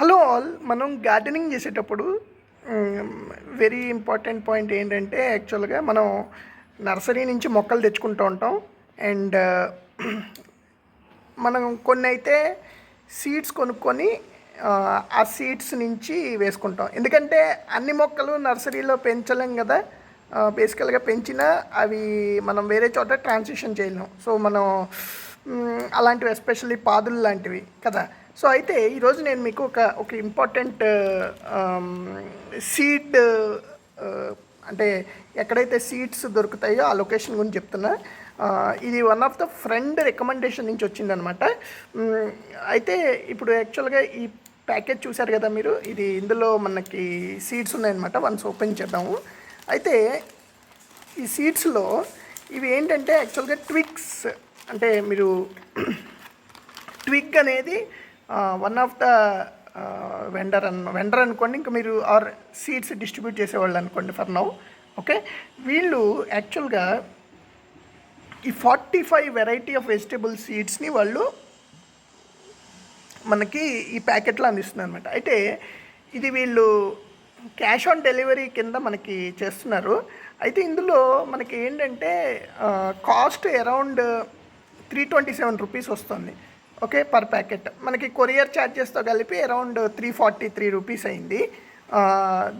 Hello all. మనం gardening చేసేటప్పుడు very important point ఏంటంటే యాక్చువల్గా మనం నర్సరీ నుంచి మొక్కలు తెచ్చుకుంటూ ఉంటాం. అండ్ మనం కొన్ని అయితే సీడ్స్ కొనుక్కొని ఆ సీడ్స్ నుంచి వేసుకుంటాం. ఎందుకంటే అన్ని మొక్కలు నర్సరీలో పెంచలేం కదా. బేసికల్గా పెంచినా అవి మనం వేరే చోట ట్రాన్సిషన్ చేయలేం. సో మనం అలాంటివి ఎస్పెషల్లీ పాదులు లాంటివి కదా. సో అయితే ఈరోజు నేను మీకు ఒక ఇంపార్టెంట్ సీడ్ అంటే ఎక్కడైతే సీడ్స్ దొరుకుతాయో ఆ లొకేషన్ గురించి చెప్తున్నా. ఇది one of the friend recommendation నుంచి వచ్చిందనమాట. అయితే ఇప్పుడు యాక్చువల్గా ఈ ప్యాకేజ్ చూశారు కదా మీరు, ఇందులో మనకి సీడ్స్ ఉన్నాయన్నమాట. వన్స్ ఓపెన్ చేద్దాము. అయితే ఈ సీడ్స్లో ఇవి ఏంటంటే యాక్చువల్గా ట్విగ్స్, అంటే మీరు ట్విగ్ అనేది వన్ ఆఫ్ ద వెండర్ అనుకోండి, ఇంకా మీరు ఆర్ సీడ్స్ డిస్ట్రిబ్యూట్ చేసేవాళ్ళు అనుకోండి ఫర్ నౌ. ఓకే, వీళ్ళు యాక్చువల్గా ఈ 45 వెరైటీ ఆఫ్ వెజిటేబుల్ సీడ్స్ని వాళ్ళు మనకి ఈ ప్యాకెట్లో అందిస్తున్నారు అనమాట. అయితే ఇది వీళ్ళు క్యాష్ ఆన్ డెలివరీ కింద మనకి చేస్తున్నారు. అయితే ఇందులో మనకి ఏంటంటే కాస్ట్ అరౌండ్ 327 రూపీస్ వస్తుంది. Okay, per packet. మనకి కొరియర్ ఛార్జెస్తో కలిపి అరౌండ్ 343 రూపీస్ అయింది.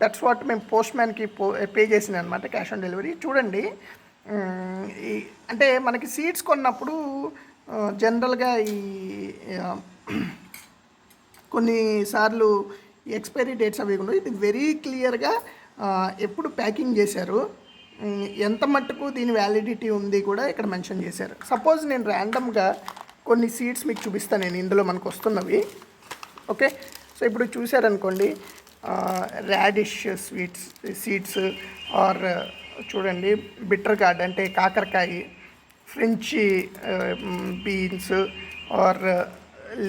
దట్స్ వాట్ మేము పోస్ట్ మ్యాన్కి పే చేసింది అనమాట, క్యాష్ ఆన్ డెలివరీ. చూడండి, అంటే మనకి సీడ్స్ కొన్నప్పుడు జనరల్గా కొన్నిసార్లు ఎక్స్పైరీ డేట్స్ అవి ఉండవు. ఇది వెరీ క్లియర్గా ఎప్పుడు ప్యాకింగ్ చేశారు, ఎంత మట్టుకు దీని వ్యాలిడిటీ ఉంది కూడా ఇక్కడ మెన్షన్ చేశారు. సపోజ్ నేను ర్యాండమ్గా కొన్ని సీడ్స్ మీకు చూపిస్తాను నేను, ఇందులో మనకు వస్తున్నవి. ఓకే, సో ఇప్పుడు చూసారనుకోండి, రాడిష్ సీడ్స్ ఆర్ చూడండి, బిటర్ గార్డ్ అంటే కాకరకాయ, French beans or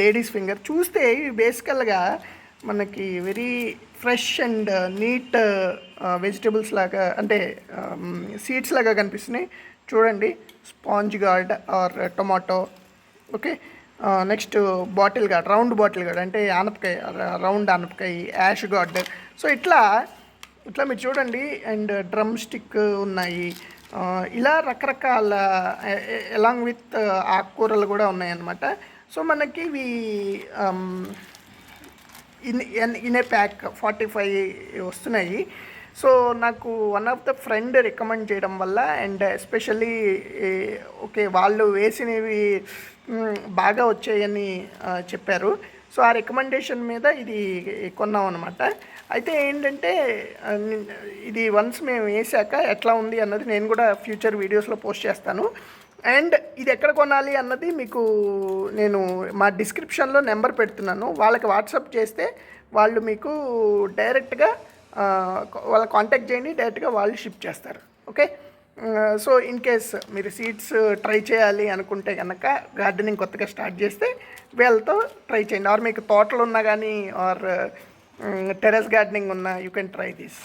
ladies finger. చూస్తే ఇవి బేసికల్గా మనకి very fresh and neat vegetables లాగా, అంటే సీడ్స్ లాగా కనిపిస్తున్నాయి. చూడండి, sponge gourd or tomato. Okay, next bottle gourd, round bottle gourd అంటే ఆనపకాయ, రౌండ్ ఆనపకాయ, యాష్ గార్డ్. సో ఇట్లా మీరు చూడండి. అండ్ డ్రమ్ స్టిక్ ఉన్నాయి. ఇలా రకరకాల అలాంగ్ విత్ ఆకుకూరలు కూడా ఉన్నాయన్నమాట. సో మనకి ఇవి ఇన్ ఏ ప్యాక్ 45 వస్తున్నాయి. సో నాకు one of the friend recommend చేయడం వల్ల, అండ్ ఎస్పెషల్లీ ఓకే వాళ్ళు వేసినవి బాగా వచ్చాయని చెప్పారు. సో ఆ రికమెండేషన్ మీద ఇది కొన్నాం అనమాట. అయితే ఏంటంటే ఇది వన్స్ మేము వేసాక ఎట్లా ఉంది అన్నది నేను కూడా ఫ్యూచర్ వీడియోస్లో పోస్ట్ చేస్తాను. అండ్ ఇది ఎక్కడ కొనాలి అన్నది మీకు నేను మా డిస్క్రిప్షన్లో నెంబర్ పెడుతున్నాను. వాళ్ళకి వాట్సాప్ చేస్తే వాళ్ళు మీకు డైరెక్ట్గా వాళ్ళ కాంటాక్ట్ చేయండి, డైరెక్ట్గా వాళ్ళు షిప్ చేస్తారు. ఓకే, సో ఇన్ కేస్ మీరు సీడ్స్ ట్రై చేయాలి అనుకుంటే కనుక, గార్డెనింగ్ కొత్తగా స్టార్ట్ చేస్తే వీళ్ళతో ట్రై చేయండి. ఆర్ మీకు తోటలు ఉన్నా కానీ ఆర్ టెర్రస్ గార్డెనింగ్ ఉన్నా, యూ కెన్ ట్రై దిస్.